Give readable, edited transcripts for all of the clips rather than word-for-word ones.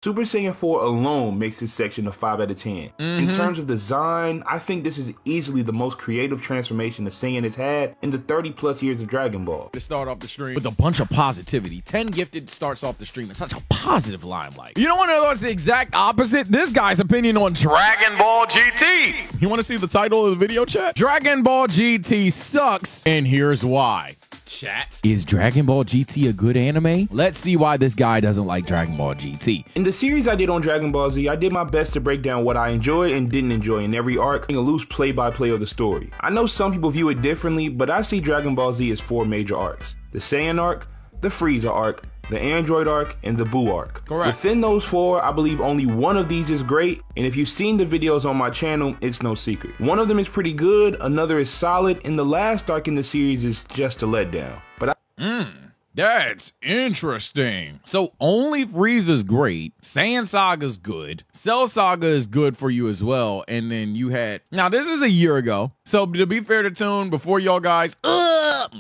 Super Saiyan 4 alone makes this section a 5 out of 10. In terms of design, I think this is easily the most creative transformation a Saiyan has had in the 30 plus years of Dragon Ball. To start off the stream with a bunch of positivity. 10 Gifted starts off the stream in such a positive limelight. You don't want to know what's the exact opposite? This guy's opinion on Dragon Ball GT. You want to see the title of the video, chat? Dragon Ball GT sucks, and here's why. Chat. Is Dragon Ball GT a good anime? Let's see why this guy doesn't like Dragon Ball GT. In the series I did on Dragon Ball Z, I did my best to break down what I enjoyed and didn't enjoy in every arc, a loose play-by-play of the story. I know some people view it differently, but I see Dragon Ball Z as 4 major arcs. The Saiyan arc, the Frieza arc, the Android arc, and the Buu arc. Correct. Within those 4, I believe only one of these is great, and if you've seen the videos on my channel, it's no secret. One of them is pretty good, another is solid, and the last arc in the series is just a letdown. But That's interesting. So only Frieza's great, Saiyan Saga's good, Cell Saga is good for you as well, and then you had... Now, this is a year ago, so to be fair to Toon, before y'all guys...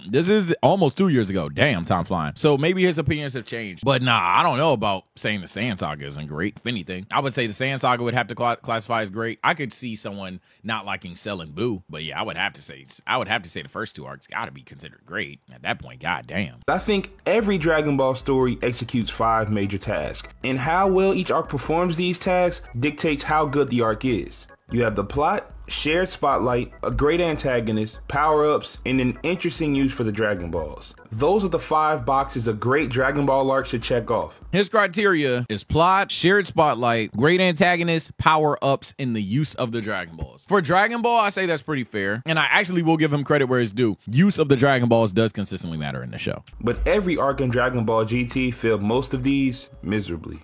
this is almost 2 years ago. Damn, time flying. So maybe his opinions have changed. But nah, I don't know about saying the Saiyan Saga isn't great. If anything, I would say the Saiyan Saga would have to classify as great. I could see someone not liking Cell and Buu, but yeah, I would have to say the first 2 arcs got to be considered great. At that point, goddamn. I think every Dragon Ball story executes 5 major tasks, and how well each arc performs these tasks dictates how good the arc is. You have the plot, shared spotlight, a great antagonist, power-ups, and an interesting use for the Dragon Balls. Those are the 5 boxes a great Dragon Ball arc should check off. His criteria is plot, shared spotlight, great antagonist, power-ups, and the use of the Dragon Balls. For Dragon Ball, I say that's pretty fair, and I actually will give him credit where it's due. Use of the Dragon Balls does consistently matter in the show. But every arc in Dragon Ball GT failed most of these miserably.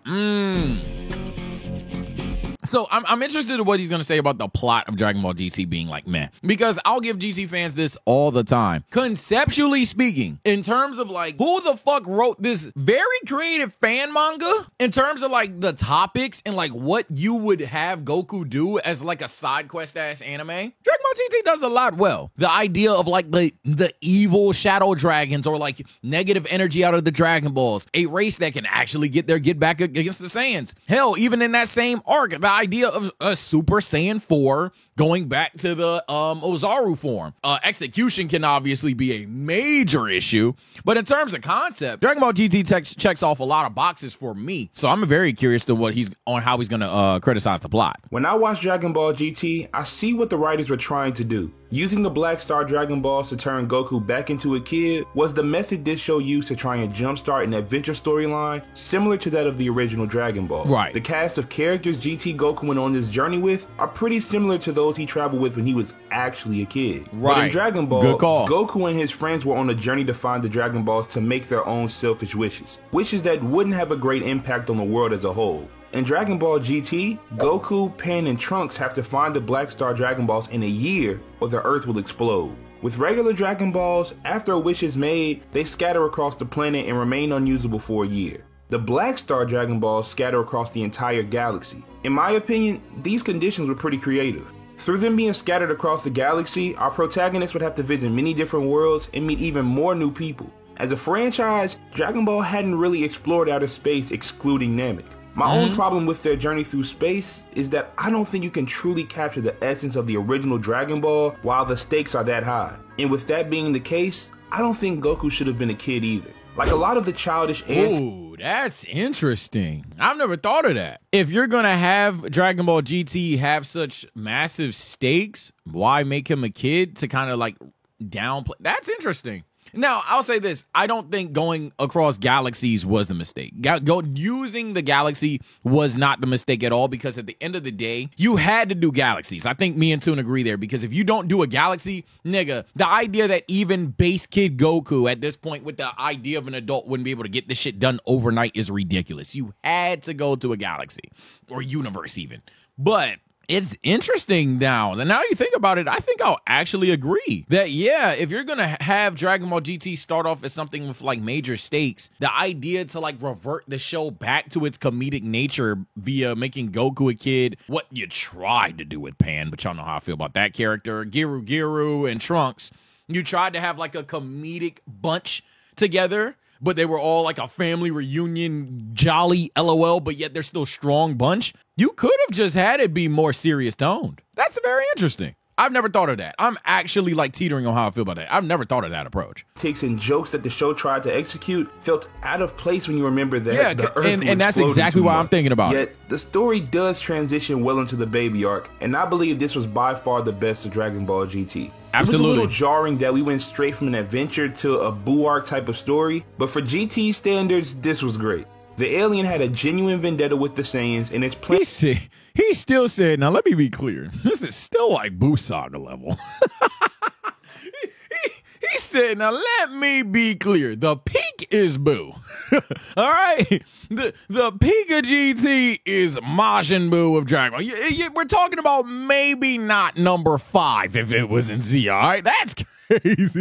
So I'm interested in what he's going to say about the plot of Dragon Ball GT being like meh. Because I'll give GT fans this all the time. Conceptually speaking, in terms of like, who the fuck wrote this very creative fan manga? In terms of like the topics and like what you would have Goku do as like a side quest ass anime, Dragon Ball GT does a lot well. The idea of like the evil shadow dragons or like negative energy out of the Dragon Balls. A race that can actually get back against the Saiyans. Hell, even in that same arc, the idea of a Super Saiyan 4 going back to the Ozaru form. Execution can obviously be a major issue, but in terms of concept, Dragon Ball GT checks off a lot of boxes for me. So I'm very curious to how he's gonna criticize the plot. When I watch Dragon Ball GT, I see what the writers were trying to do. Using the Black Star Dragon Balls to turn Goku back into a kid was the method this show used to try and jumpstart an adventure storyline similar to that of the original Dragon Ball. Right. The cast of characters GT Goku went on this journey with are pretty similar to those he traveled with when he was actually a kid. Right. But in Dragon Ball, good call. Goku and his friends were on a journey to find the Dragon Balls to make their own selfish wishes. Wishes that wouldn't have a great impact on the world as a whole. In Dragon Ball GT, Goku, Pan, and Trunks have to find the Black Star Dragon Balls in a year or the Earth will explode. With regular Dragon Balls, after a wish is made, they scatter across the planet and remain unusable for a year. The Black Star Dragon Balls scatter across the entire galaxy. In my opinion, these conditions were pretty creative. Through them being scattered across the galaxy, our protagonists would have to visit many different worlds and meet even more new people. As a franchise, Dragon Ball hadn't really explored outer space excluding Namek. My own problem with their journey through space is that I don't think you can truly capture the essence of the original Dragon Ball while the stakes are that high. And with that being the case, I don't think Goku should have been a kid either. Like a lot of the childish Ooh, that's interesting. I've never thought of that. If you're gonna have Dragon Ball GT have such massive stakes, why make him a kid to kind of like downplay? That's interesting. Now, I'll say this. I don't think going across galaxies was the mistake. Using the galaxy was not the mistake at all because at the end of the day, you had to do galaxies. I think me and Toon agree there because if you don't do a galaxy, nigga, the idea that even base kid Goku at this point with the idea of an adult wouldn't be able to get this shit done overnight is ridiculous. You had to go to a galaxy or universe even. But it's interesting now. And now you think about it, I think I'll actually agree that, yeah, if you're going to have Dragon Ball GT start off as something with like major stakes, the idea to like revert the show back to its comedic nature via making Goku a kid, what you tried to do with Pan, but y'all know how I feel about that character, Giru and Trunks, you tried to have like a comedic bunch together but they were all like a family reunion, jolly LOL, but yet they're still strong bunch. You could have just had it be more serious toned. That's very interesting. I've never thought of that. I'm actually like teetering on how I feel about that. I've never thought of that approach. Takes and jokes that the show tried to execute felt out of place when you remember that the Earth and that's exactly what I'm thinking about. Yet the story does transition well into the baby arc, and I believe this was by far the best of Dragon Ball GT. Absolutely. It was a little jarring that we went straight from an adventure to a Buu arc type of story, but for GT standards, this was great. The alien had a genuine vendetta with the Saiyans, and its plan. He still said, now let me be clear, this is still like Buu Saga level. He said, now let me be clear, the peak is Buu. All right? The peak of GT is Majin Buu of Dragon Ball. We're talking about maybe not number 5 if it was in Z, all right? That's crazy.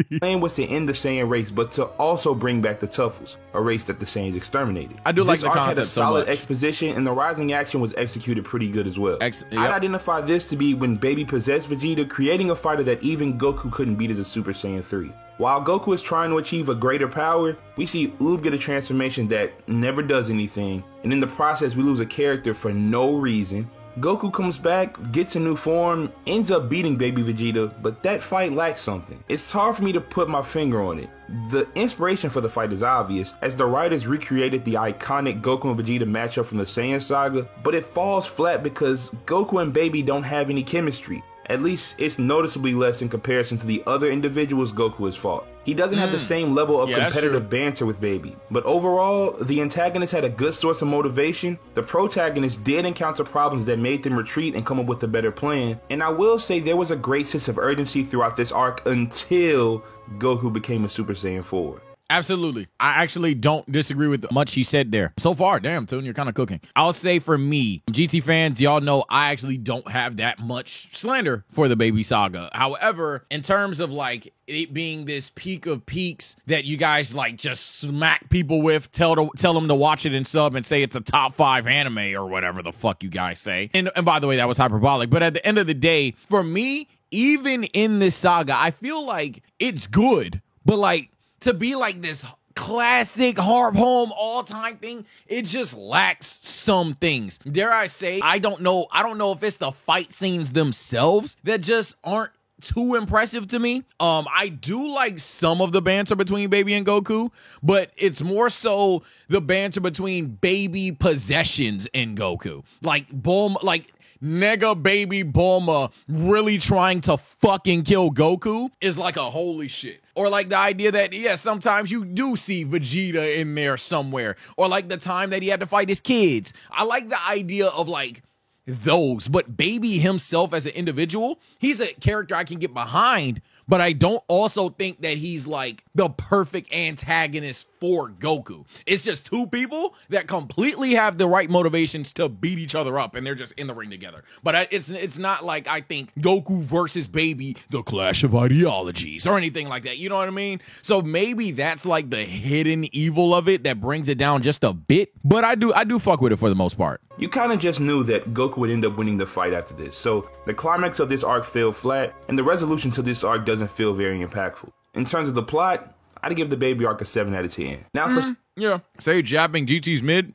The plan was to end the Saiyan race, but to also bring back the Tuffles, a race that the Saiyans exterminated. I do like the concept had a solid so much. Exposition, and the rising action was executed pretty good as well. I'd identify this to be when Baby possessed Vegeta, creating a fighter that even Goku couldn't beat as a Super Saiyan 3. While Goku is trying to achieve a greater power, we see Oob get a transformation that never does anything, and in the process we lose a character for no reason. Goku comes back, gets a new form, ends up beating Baby Vegeta, but that fight lacks something. It's hard for me to put my finger on it. The inspiration for the fight is obvious, as the writers recreated the iconic Goku and Vegeta matchup from the Saiyan saga, but it falls flat because Goku and Baby don't have any chemistry. At least it's noticeably less in comparison to the other individuals Goku has fought. He doesn't have the same level of competitive banter with Baby. But overall, the antagonist had a good source of motivation. The protagonist did encounter problems that made them retreat and come up with a better plan. And I will say there was a great sense of urgency throughout this arc until Goku became a Super Saiyan 4. Absolutely. I actually don't disagree with much he said there. So far, damn, Toon, you're kind of cooking. I'll say for me, GT fans, y'all know I actually don't have that much slander for the Baby Saga. However, in terms of like it being this peak of peaks that you guys like just smack people with, tell them to watch it and sub and say it's a top 5 anime or whatever the fuck you guys say. And by the way, that was hyperbolic. But at the end of the day, for me, even in this saga, I feel like it's good, but like, to be like this classic harp home all-time thing, it just lacks some things. Dare I say, I don't know if it's the fight scenes themselves that just aren't too impressive to me. I do like some of the banter between Baby and Goku, but it's more so the banter between Baby possessions and Goku. Like Bulma, like Nega Baby Bulma really trying to fucking kill Goku is like a holy shit. Or like the idea that, yeah, sometimes you do see Vegeta in there somewhere. Or like the time that he had to fight his kids. I like the idea of like those. But Baby himself as an individual, he's a character I can get behind. But I don't also think that he's like the perfect antagonist for Goku. It's just two people that completely have the right motivations to beat each other up, and they're just in the ring together. But it's not like I think Goku versus Baby, the clash of ideologies, or anything like that. You know what I mean? So maybe that's like the hidden evil of it that brings it down just a bit. But I do fuck with it for the most part. You kind of just knew that Goku would end up winning the fight after this, so the climax of this arc fell flat, and the resolution to this arc doesn't feel very impactful. In terms of the plot, I'd give the Baby arc a 7 out of 10. Now for say jabbing GT's mid.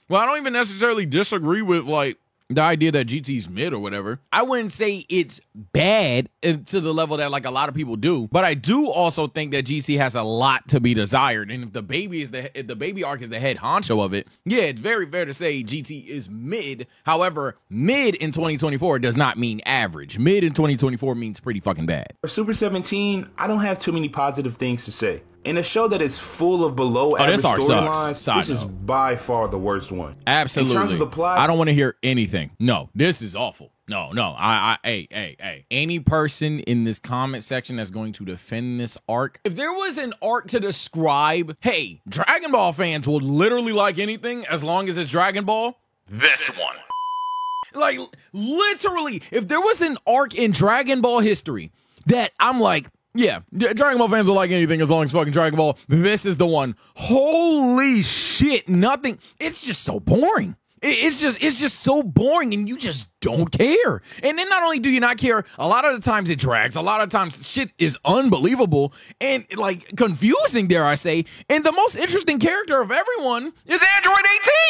Well, I don't even necessarily disagree with like the idea that GT's mid or whatever. I wouldn't say it's bad to the level that like a lot of people do, but I do also think that GT has a lot to be desired. And if the Baby arc is the head honcho of it, yeah, it's very fair to say GT is mid. However, mid in 2024 does not mean average. Mid in 2024 means pretty fucking bad. For Super 17, I don't have too many positive things to say. In a show that is full of below average storylines, this is by far the worst one. Absolutely. In terms of the plot, I don't want to hear anything. No, this is awful. No. Hey. Any person in this comment section that's going to defend this arc, if there was an arc to describe, hey, Dragon Ball fans will literally like anything as long as it's Dragon Ball, this one. Like, literally, if there was an arc in Dragon Ball history that I'm like, yeah, Dragon Ball fans will like anything as long as fucking Dragon Ball, this is the one. Holy shit, nothing. It's just so boring. It's just so boring, and you just don't care. And then not only do you not care, a lot of the times it drags. A lot of times shit is unbelievable and like confusing, dare I say. And the most interesting character of everyone is Android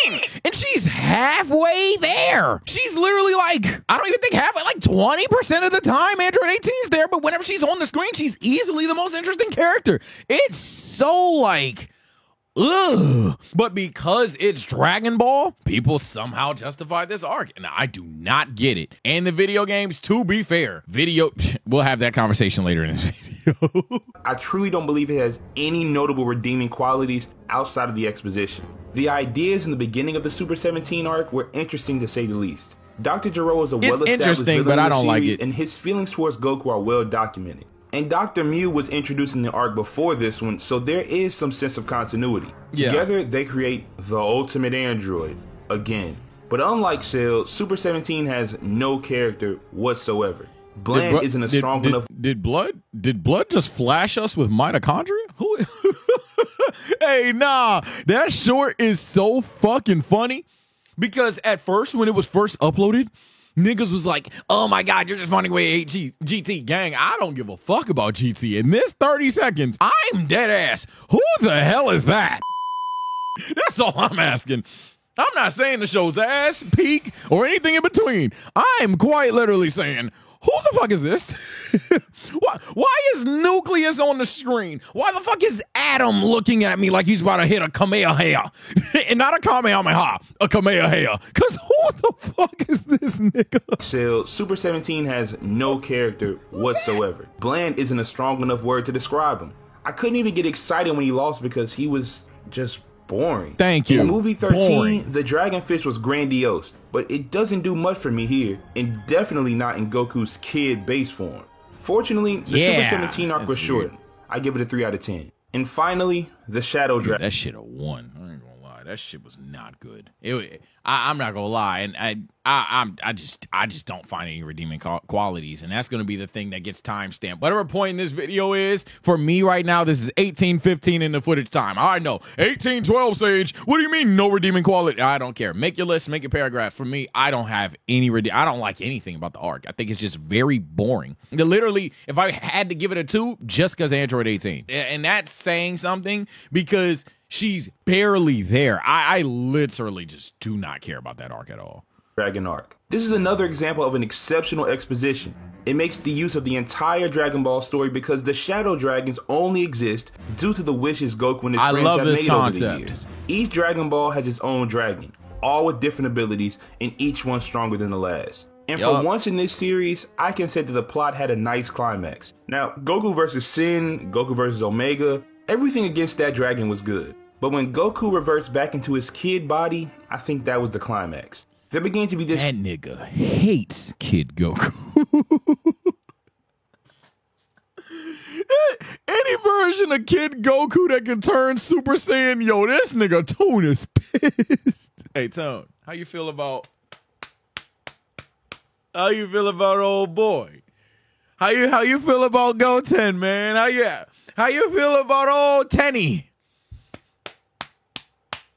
18. And she's halfway there. She's literally like, I don't even think halfway, like 20% of the time Android 18's there. But whenever she's on the screen, she's easily the most interesting character. It's so like... ugh. But because it's Dragon Ball, people somehow justify this arc, and I do not get it. And the video games, to be fair, we'll have that conversation later in this video. I truly don't believe it has any notable redeeming qualities outside of the exposition. The ideas in the beginning of the Super 17 arc were interesting to say the least. Dr. Gero is a well-established villain but I don't in the like series, it. and his feelings towards Goku are well documented. And Dr. Mew was introduced in the arc before this one, so there is some sense of continuity. Yeah. Together, they create the ultimate android, again. But unlike Cell, Super 17 has no character whatsoever. Bland isn't a strong enough... Did Blood just flash us with mitochondria? Who? Hey, nah, that short is so fucking funny. Because at first, when it was first uploaded, niggas was like, oh my God, you're just running away GT. Gang, I don't give a fuck about GT. In this 30 seconds, I'm dead ass. Who the hell is that? That's all I'm asking. I'm not saying the show's ass, peak, or anything in between. I'm quite literally saying, who the fuck is this? Why is Nucleus on the screen? Why the fuck is Adam looking at me like he's about to hit a Kamehameha? And not a Kamehameha, a Kamehameha. Because who the fuck is this nigga? Cell, Super 17 has no character whatsoever. Bland isn't a strong enough word to describe him. I couldn't even get excited when he lost because he was just boring. Thank you. In movie 13, boring. The Dragon Fist was grandiose, but it doesn't do much for me here, and definitely not in Goku's kid base form. Fortunately, the Super 17 arc was short. I give it a 3 out of 10. And finally, the Shadow Dragon. That shit a 1. I ain't gonna lie. That shit was not good. I'm not gonna lie, and I just don't find any redeeming qualities, and that's gonna be the thing that gets timestamped. Whatever point in this video is for me right now, this is 18:15 in the footage time. I know 18:12 Sage. What do you mean no redeeming quality? I don't care. Make your list, make your paragraphs. For me, I don't have any I don't like anything about the arc. I think it's just very boring. Literally, if I had to give it a 2, just because Android 18, and that's saying something because she's barely there. I literally just do not care about that arc at all. Dragon arc. This is another example of an exceptional exposition. It makes the use of the entire Dragon Ball story because the Shadow Dragons only exist due to the wishes Goku and his friends have made over the years. Each Dragon Ball has its own dragon, all with different abilities, and each one stronger than the last. And for once in this series, I can say that the plot had a nice climax. Now, Goku versus Sin, Goku versus Omega, everything against that dragon was good. But when Goku reverts back into his kid body, I think that was the climax. There began to be this... That nigga hates Kid Goku. Any version of Kid Goku that can turn Super Saiyan, yo, this nigga Tone is pissed. Hey, Tone, how you feel about old boy? How you feel about Goten, man? How you feel about old Tenny?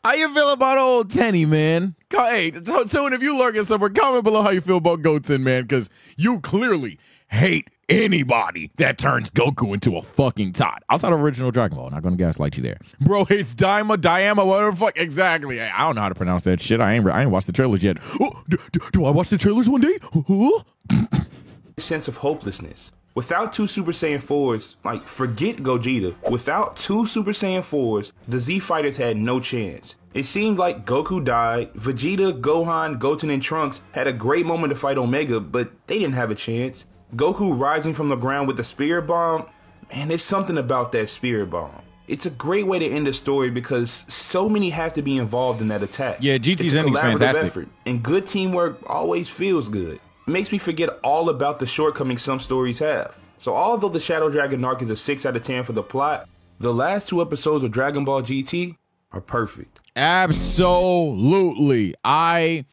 How you feel about old Tenny, man? Hey, Tune, if you lurking somewhere, comment below how you feel about Goten, man, because you clearly hate anybody that turns Goku into a fucking tot. Outside of original Dragon Ball, not gonna gaslight you there. Bro hates Diama, whatever the fuck. Exactly. Hey, I don't know how to pronounce that shit. I ain't watched the trailers yet. Oh, do I watch the trailers one day? Sense of hopelessness. Without 2 Super Saiyan 4s, like, forget Gogeta, without 2 Super Saiyan 4s, the Z Fighters had no chance. It seemed like Goku died, Vegeta, Gohan, Goten, and Trunks had a great moment to fight Omega, but they didn't have a chance. Goku rising from the ground with the Spirit Bomb, man, there's something about that Spirit Bomb. It's a great way to end a story because so many have to be involved in that attack. Yeah, GT's ending's fantastic. Effort, and good teamwork always feels good. It makes me forget all about the shortcomings some stories have. So although the Shadow Dragon arc is a 6 out of 10 for the plot, the last 2 episodes of Dragon Ball GT are perfect. Absolutely. I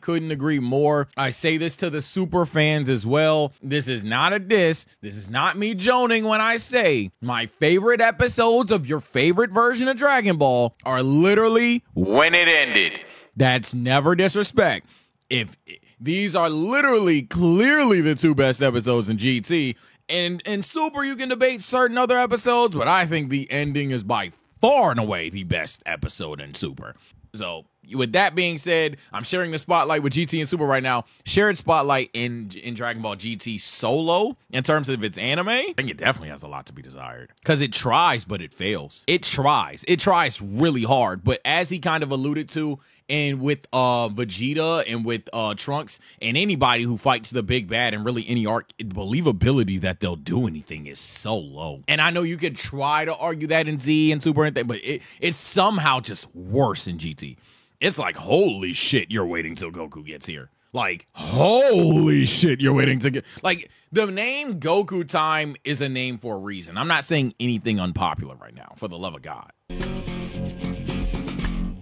couldn't agree more. I say this to the super fans as well. This is not a diss. This is not me joning when I say my favorite episodes of your favorite version of Dragon Ball are literally when it ended. That's never disrespect. If these are literally, clearly the two best episodes in GT, and in Super, you can debate certain other episodes, but I think the ending is by far and away the best episode in Super. So, with that being said, I'm sharing the spotlight with GT and Super right now. Shared spotlight in Dragon Ball GT solo in terms of its anime. I think it definitely has a lot to be desired because it tries, but it fails. It tries really hard. But as he kind of alluded to, and with Vegeta and with Trunks and anybody who fights the big bad and really any arc, believability that they'll do anything is so low. And I know you could try to argue that in Z and Super and thing, but it's somehow just worse in GT. It's like, holy shit, you're waiting till Goku gets here. Like, holy shit, you're waiting to get... Like, the name Goku Time is a name for a reason. I'm not saying anything unpopular right now, for the love of God.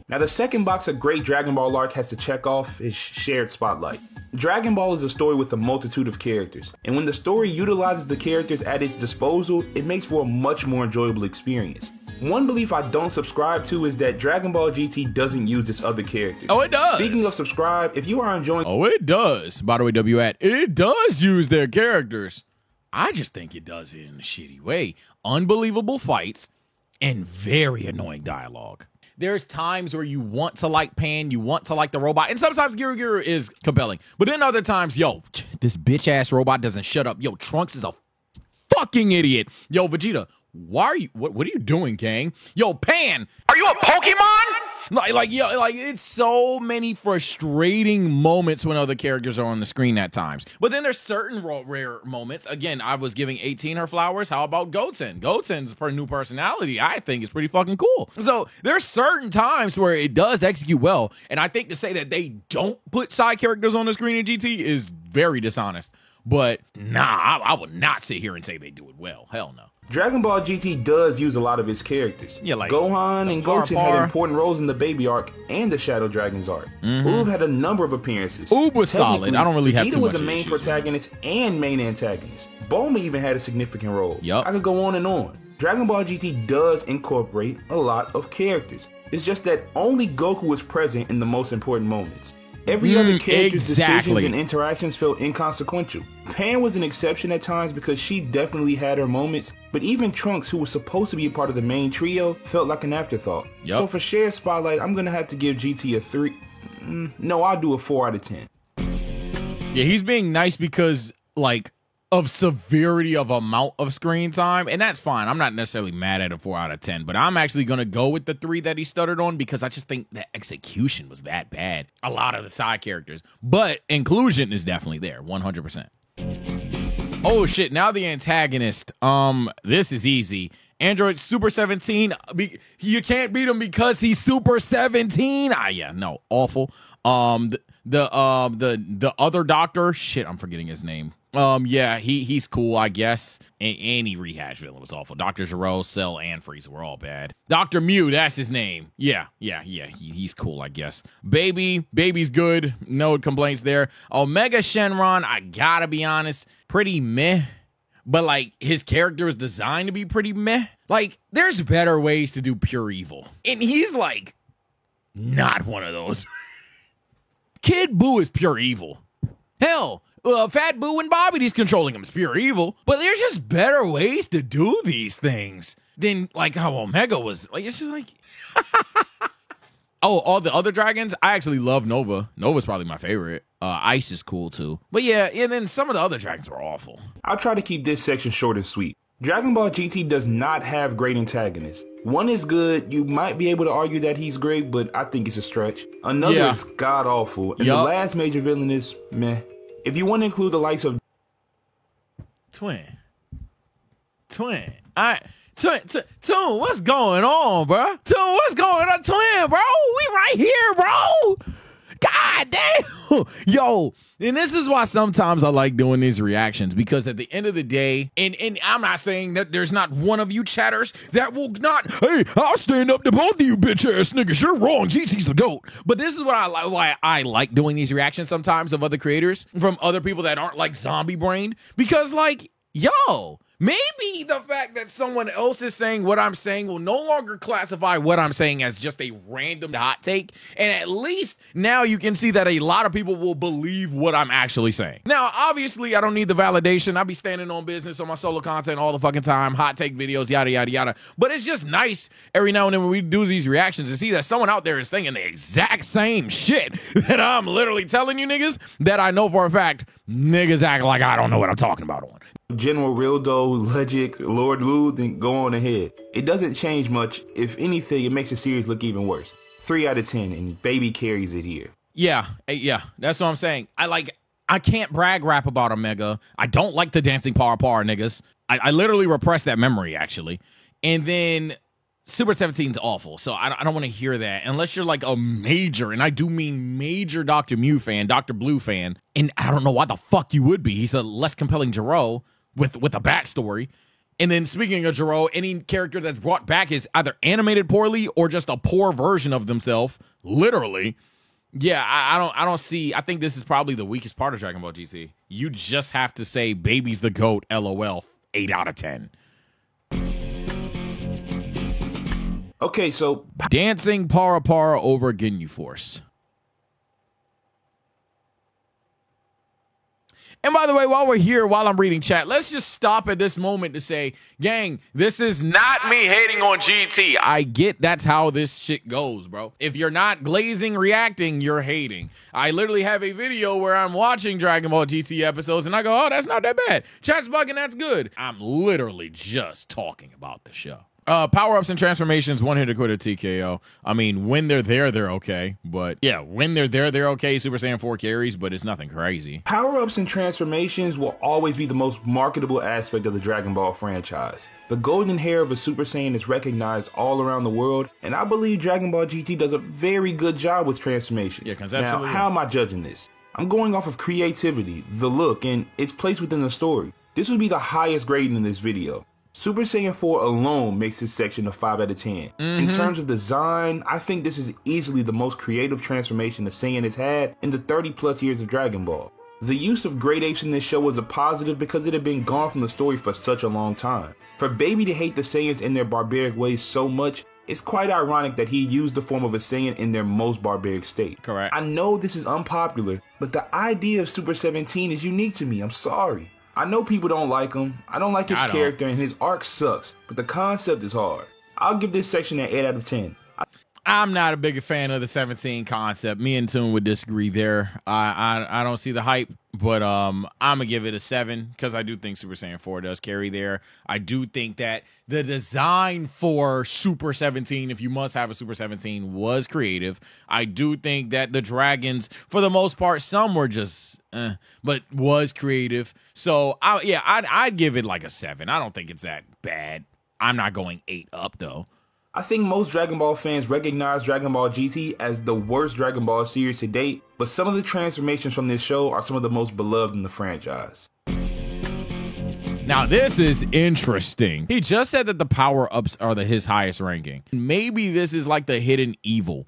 Now, the second box a great Dragon Ball arc has to check off is shared spotlight. Dragon Ball is a story with a multitude of characters, and when the story utilizes the characters at its disposal, it makes for a much more enjoyable experience. One belief I don't subscribe to is that Dragon Ball GT doesn't use its other characters. Oh, it does. Speaking of subscribe, if you are enjoying... Oh, it does. By the way, it does use their characters. I just think it does it in a shitty way. Unbelievable fights and very annoying dialogue. There's times where you want to like Pan, you want to like the robot, and sometimes Giru is compelling. But then other times, yo, this bitch-ass robot doesn't shut up. Yo, Trunks is a fucking idiot. Yo, Vegeta, why are you, what are you doing, gang? Yo, Pan, are you a Pokemon? Like, it's so many frustrating moments when other characters are on the screen at times. But then there's certain rare moments. Again, I was giving 18 her flowers. How about Goten? Goten's new personality, I think, is pretty fucking cool. So there's certain times where it does execute well. And I think to say that they don't put side characters on the screen in GT is very dishonest. But nah, I would not sit here and say they do it well. Hell no. Dragon Ball GT does use a lot of its characters. Yeah, like Gohan and Goten had important roles in the Baby arc and the Shadow Dragons arc. Oob had a number of appearances. Oob was solid. I don't really have too much Vegeta was a main protagonist and main antagonist. Bulma even had a significant role. Yep. I could go on and on. Dragon Ball GT does incorporate a lot of characters. It's just that only Goku is present in the most important moments. Every other character's decisions and interactions felt inconsequential. Pan was an exception at times because she definitely had her moments, but even Trunks, who was supposed to be a part of the main trio, felt like an afterthought. Yep. So for shared spotlight, I'm gonna have to give GT a 3. No, I'll do a 4 out of 10. Yeah, he's being nice because, like, of severity of amount of screen time, and that's fine. I'm not necessarily mad at a 4 out of 10, but I'm actually going to go with the 3 that he stuttered on because I just think the execution was that bad. A lot of the side characters, but inclusion is definitely there, 100%. Oh shit, now the antagonist. This is easy. Android Super 17. You can't beat him because he's Super 17. Yeah, no, awful. The other doctor, shit, I'm forgetting his name. Yeah, he's cool, I guess. Any rehash villain was awful. Dr. Gero, Cell, and Frieza were all bad. Dr. Mew, that's his name. Yeah, he's cool, I guess. Baby's good. No complaints there. Omega Shenron, I gotta be honest, pretty meh. But, like, his character is designed to be pretty meh. Like, there's better ways to do pure evil. And he's, like, not one of those. Kid Buu is pure evil. Hell, Fat Buu and Bobbity's controlling him is pure evil. But there's just better ways to do these things than, like, how Omega was. Like, it's just like... Oh, all the other dragons? I actually love Nova. Nova's probably my favorite. Ice is cool, too. But yeah, and then some of the other dragons were awful. I'll try to keep this section short and sweet. Dragon Ball GT does not have great antagonists. One is good. You might be able to argue that he's great, but I think it's a stretch. Another is god-awful. And the last major villain is meh. If you want to include the likes of... Twin, what's going on, bro? Toon, what's going on, Twin, bro? We right here, bro. God damn. Yo, and this is why sometimes I like doing these reactions, because at the end of the day, and I'm not saying that there's not one of you chatters that will not, hey, I'll stand up to both of you bitch ass niggas. You're wrong. GT's the GOAT. But this is what why I like doing these reactions sometimes of other creators from other people that aren't like zombie brained, because like, yo, Maybe the fact that someone else is saying what I'm saying will no longer classify what I'm saying as just a random hot take. And at least now you can see that a lot of people will believe what I'm actually saying. Now, obviously, I don't need the validation. I be standing on business on my solo content all the fucking time, hot take videos, yada, yada, yada. But it's just nice every now and then when we do these reactions to see that someone out there is thinking the exact same shit that I'm literally telling you niggas that I know for a fact niggas act like I don't know what I'm talking about on. General Rildo, Legic, Lord Lu, then go on ahead. It doesn't change much. If anything, it makes the series look even worse. 3 out of 10, and Baby carries it here. Yeah, that's what I'm saying. I can't brag rap about Omega. I don't like the dancing par niggas. I literally repressed that memory, actually. And then Super 17's awful, so I don't want to hear that unless you're like a major, and I do mean major Dr. Mew fan, Dr. Blue fan, and I don't know why the fuck you would be. He's a less compelling Jiro with a backstory. And then speaking of Jiro, any character that's brought back is either animated poorly or just a poor version of themselves, literally. Yeah, I don't see. I think this is probably the weakest part of Dragon Ball GT. You just have to say Baby's the GOAT, LOL, 8 out of 10. Okay, so dancing Para over Ginyu Force. And by the way, while we're here, while I'm reading chat, let's just stop at this moment to say, gang, this is not me hating on GT. I get that's how this shit goes, bro. If you're not glazing reacting, you're hating. I literally have a video where I'm watching Dragon Ball GT episodes and I go, oh, that's not that bad. Chat's bugging, that's good. I'm literally just talking about the show. Power-ups and transformations, one-hitter quitter TKO. I mean, when they're there, they're okay. But yeah, when they're there, they're okay. Super Saiyan 4 carries, but it's nothing crazy. Power-ups and transformations will always be the most marketable aspect of the Dragon Ball franchise. The golden hair of a Super Saiyan is recognized all around the world, and I believe Dragon Ball GT does a very good job with transformations. Yeah, conceptually. Now, how am I judging this? I'm going off of creativity, the look, and its place within the story. This would be the highest grading in this video. Super Saiyan 4 alone makes this section a 5 out of 10. In terms of design, I think this is easily the most creative transformation a Saiyan has had in the 30 plus years of Dragon Ball. The use of Great Apes in this show was a positive because it had been gone from the story for such a long time. For Baby to hate the Saiyans in their barbaric ways so much, it's quite ironic that he used the form of a Saiyan in their most barbaric state. Correct. I know this is unpopular, but the idea of Super 17 is unique to me, I'm sorry. I know people don't like him, I don't like his character, and his arc sucks, but the concept is hard. I'll give this section an 8 out of 10. I'm not a big fan of the 17 concept. Me and Toon would disagree there. I don't see the hype, but I'm gonna give it a 7 because I do think Super Saiyan 4 does carry there. I do think that the design for Super 17, if you must have a Super 17, was creative. I do think that the dragons, for the most part, some were just but was creative. So I'd give it like a 7. I don't think it's that bad. I'm not going 8 up though. I think most Dragon Ball fans recognize Dragon Ball GT as the worst Dragon Ball series to date, but some of the transformations from this show are some of the most beloved in the franchise. Now this is interesting. He just said that the power-ups are his highest ranking. Maybe this is like the hidden evil.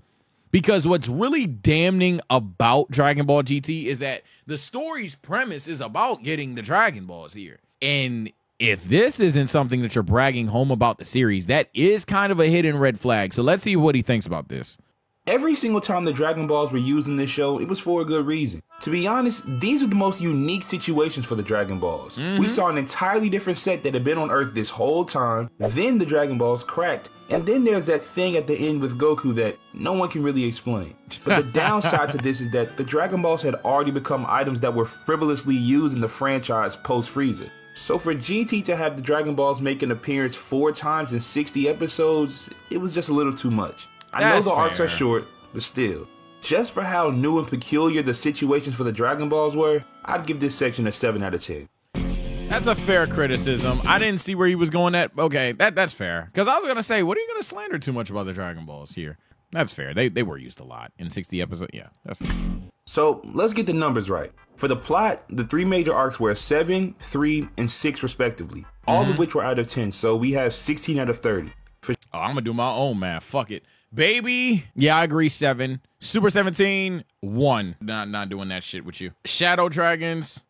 Because what's really damning about Dragon Ball GT is that the story's premise is about getting the Dragon Balls here. And if this isn't something that you're bragging home about the series, that is kind of a hidden red flag. So let's see what he thinks about this. Every single time the Dragon Balls were used in this show, it was for a good reason. To be honest, these are the most unique situations for the Dragon Balls. We saw an entirely different set that had been on Earth this whole time, then the Dragon Balls cracked, and then there's that thing at the end with Goku that no one can really explain. But the downside to this is that the Dragon Balls had already become items that were frivolously used in the franchise post-Frieza. So for GT to have the Dragon Balls make an appearance 4 times in 60 episodes, it was just a little too much. I know the arcs are short, but still. Just for how new and peculiar the situations for the Dragon Balls were, I'd give this section a 7 out of 10. That's a fair criticism. I didn't see where he was going at. Okay, that's fair. Because I was going to say, what are you going to slander too much about the Dragon Balls here? That's fair. They were used a lot in 60 episodes. Yeah, that's fair. So let's get the numbers right. For the plot, the 3 major arcs were 7, 3, and 6 respectively. All of which were out of 10, so we have 16 out of 30. I'm going to do my own math. Fuck it. Baby, yeah, I agree, 7. Super 17, 1. Not doing that shit with you. Shadow Dragons,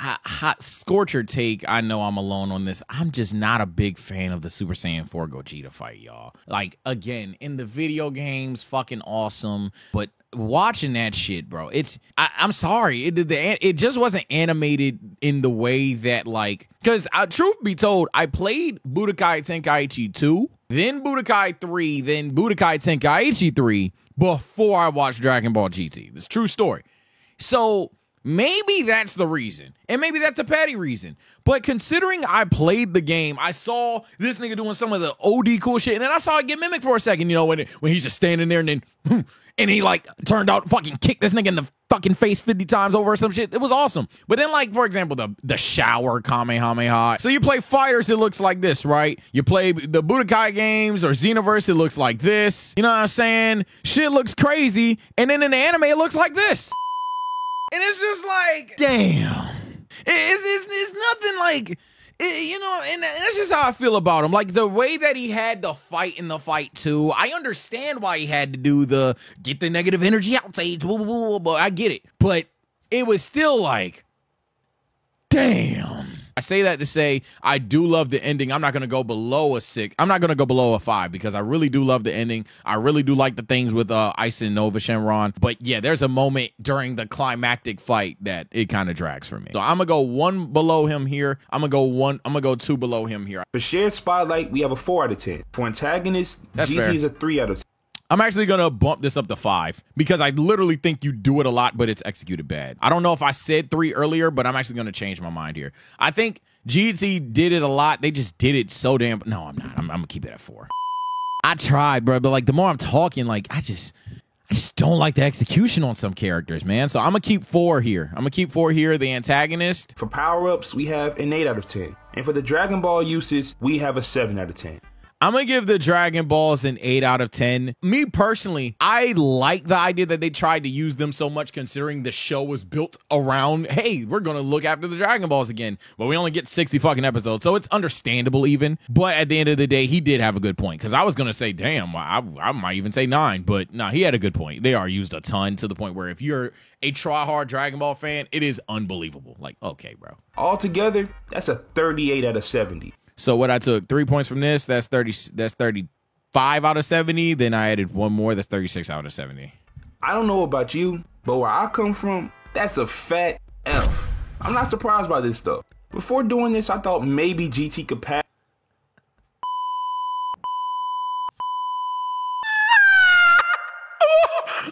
hot scorcher take. I know I'm alone on this. I'm just not a big fan of the Super Saiyan 4 Gogeta fight, y'all. Like, again, in the video games, fucking awesome, but watching that shit, bro, I'm sorry, it just wasn't animated in the way that, like, because truth be told, I played Budokai Tenkaichi 2, then Budokai 3, then Budokai Tenkaichi 3 before I watched Dragon Ball GT. It's a true story. So maybe that's the reason, and maybe that's a petty reason. But considering I played the game, I saw this nigga doing some of the OD cool shit, and then I saw it get mimicked for a second, you know, when he's just standing there and then and he like turned out fucking kicked this nigga in the fucking face 50 times over or some shit. It was awesome. But then, like, for example, the shower Kamehameha. So you play Fighters, it looks like this, right? You play the Budokai games or Xenoverse, it looks like this. You know what I'm saying? Shit looks crazy. And then in the anime, it looks like this. And it's just like, damn. It's nothing like, you know, and that's just how I feel about him. Like, the way that he had the fight in the fight, too, I understand why he had to do the get the negative energy out stage, blah, blah, blah, blah, I get it. But it was still like, damn. I say that to say I do love the ending. I'm not going to go below a 6. I'm not going to go below a 5 because I really do love the ending. I really do like the things with Ice and Nova Shenron. But yeah, there's a moment during the climactic fight that it kind of drags for me. So I'm going to go 1 below him here. I'm going to go 2 below him here. For shared spotlight, we have a 4 out of 10. For antagonist, That's GT fair. is a 3 out of 10. I'm actually going to bump this up to 5 because I literally think you do it a lot, but it's executed bad. I don't know if I said 3 earlier, but I'm actually going to change my mind here. I think GT did it a lot. They just did it so damn. No, I'm not. I'm going to keep it at 4. I tried, bro, but like the more I'm talking, like I just don't like the execution on some characters, man. So I'm going to keep 4 here. The antagonist. For power-ups, we have an 8 out of 10. And for the Dragon Ball uses, we have a 7 out of 10. I'm going to give the Dragon Balls an 8 out of 10. Me personally, I like the idea that they tried to use them so much considering the show was built around, hey, we're going to look after the Dragon Balls again. But we only get 60 fucking episodes, so it's understandable even. But at the end of the day, he did have a good point. Because I was going to say, damn, I might even say 9. But nah, he had a good point. They are used a ton to the point where if you're a try-hard Dragon Ball fan, it is unbelievable. Like, okay, bro. Altogether, that's a 38 out of 70. So what I took 3 points from this, that's 35 out of 70. Then I added 1 more, that's 36 out of 70. I don't know about you, but where I come from, that's a fat F. I'm not surprised by this stuff. Before doing this, I thought maybe GT could pass.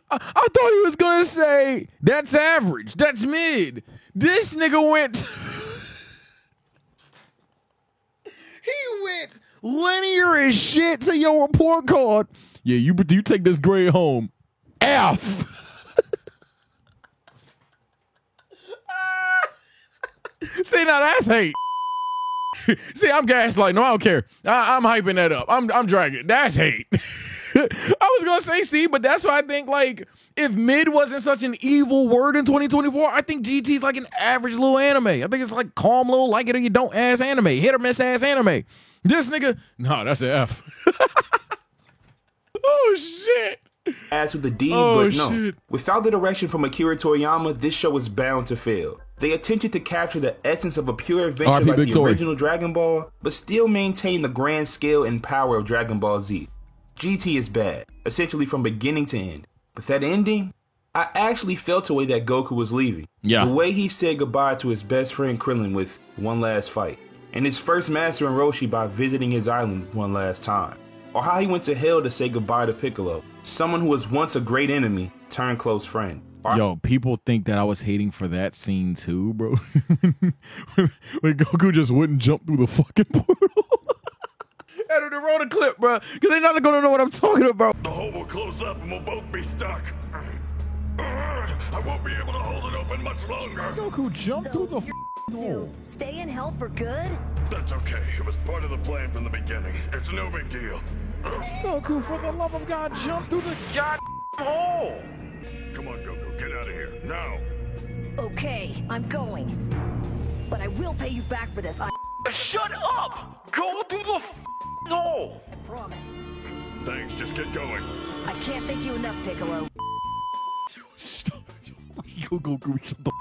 I thought he was gonna say that's average, that's mid. This nigga went. He went linear as shit to your report card. Yeah, you take this grade home. F. See, now that's hate. See, I'm gaslighting. No, I don't care. I'm hyping that up. I'm dragging. That's hate. I was gonna say, see, but that's why I think, like, if mid wasn't such an evil word in 2024, I think GT's like an average little anime. I think it's like calm little like it or you don't ass anime, hit or miss ass anime. This nigga, no, that's an F. Oh shit. As with the D, Oh, but no. shit. Without the direction from Akira Toriyama, this show is bound to fail. They attempted to capture the essence of a pure adventure RP like Big the Tory. original Dragon Ball, but still maintain the grand scale and power of Dragon Ball Z. GT is bad, essentially from beginning to end. But that ending, I actually felt the way that Goku was leaving. Yeah. The way he said goodbye to his best friend Krillin with one last fight. And his first master in Roshi by visiting his island one last time. Or how he went to hell to say goodbye to Piccolo, someone who was once a great enemy turned close friend. Or Yo, people think that I was hating for that scene too, bro. When Goku just wouldn't jump through the fucking portal. Editor, roll a clip, bro, because they're not gonna know what I'm talking about. The hole will close up and we'll both be stuck. I won't be able to hold it open much longer. Goku jumped through the To hole. stay in hell for good? That's okay. It was part of the plan from the beginning. It's no big deal. Goku, for the love of God, jump through the goddamn hole. Come on, Goku. Get out of here. Now. Okay, I'm going. But I will pay you back for this, I Shut up! Go through the hole. promise. Thanks. Just get going. I can't thank you enough, Piccolo. Stop. Yo, Goku, shut the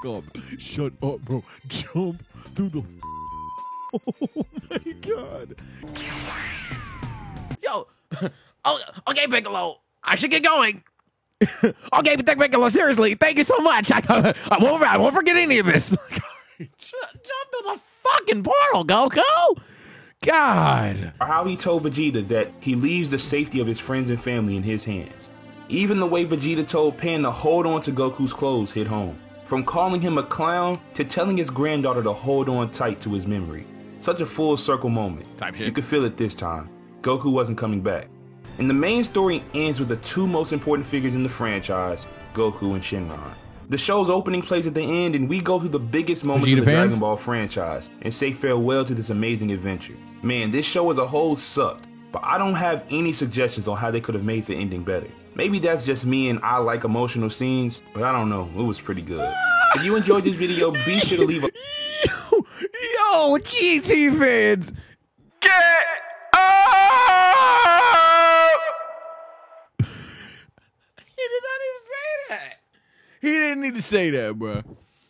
fuck up. Shut up, bro. Jump through the. Oh my god. Yo. Oh, okay, Piccolo. I should get going. Okay, Piccolo, seriously, thank you so much. I won't forget any of this. Jump to the fucking portal, Goku. God. Or how he told Vegeta that he leaves the safety of his friends and family in his hands. Even the way Vegeta told Pan to hold on to Goku's clothes hit home. From calling him a clown to telling his granddaughter to hold on tight to his memory. Such a full circle moment. Type shit. You could feel it this time. Goku wasn't coming back. And the main story ends with the two most important figures in the franchise, Goku and Shenron. The show's opening plays at the end, and we go through the biggest moments Vegeta of the fans? Dragon Ball franchise and say farewell to this amazing adventure. Man, this show as a whole sucked, but I don't have any suggestions on how they could have made the ending better. Maybe that's just me and I like emotional scenes, but I don't know, it was pretty good. If you enjoyed this video, be sure to leave a Yo, GT fans. get up! He did not even say that. He didn't need to say that, bro.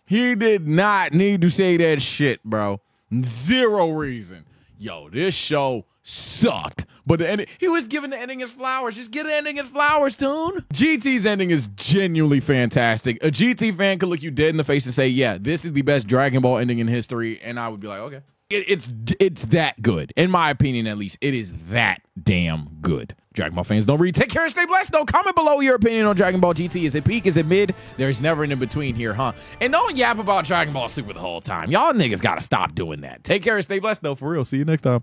He did not need to say that shit, bro. Zero reason. Yo, this show sucked. But the ending, he was giving the ending his flowers. Just get the ending his flowers, Toon. GT's ending is genuinely fantastic. A GT fan could look you dead in the face and say, yeah, this is the best Dragon Ball ending in history. And I would be like, okay. It's that good. In my opinion, at least, it is that damn good. Dragon Ball fans, don't read. Take care and stay blessed, though. Comment below your opinion on Dragon Ball GT. Is it peak? Is it mid? There's never an in-between here, huh? And don't yap about Dragon Ball Super the whole time. Y'all niggas gotta stop doing that. Take care and stay blessed, though. For real. See you next time.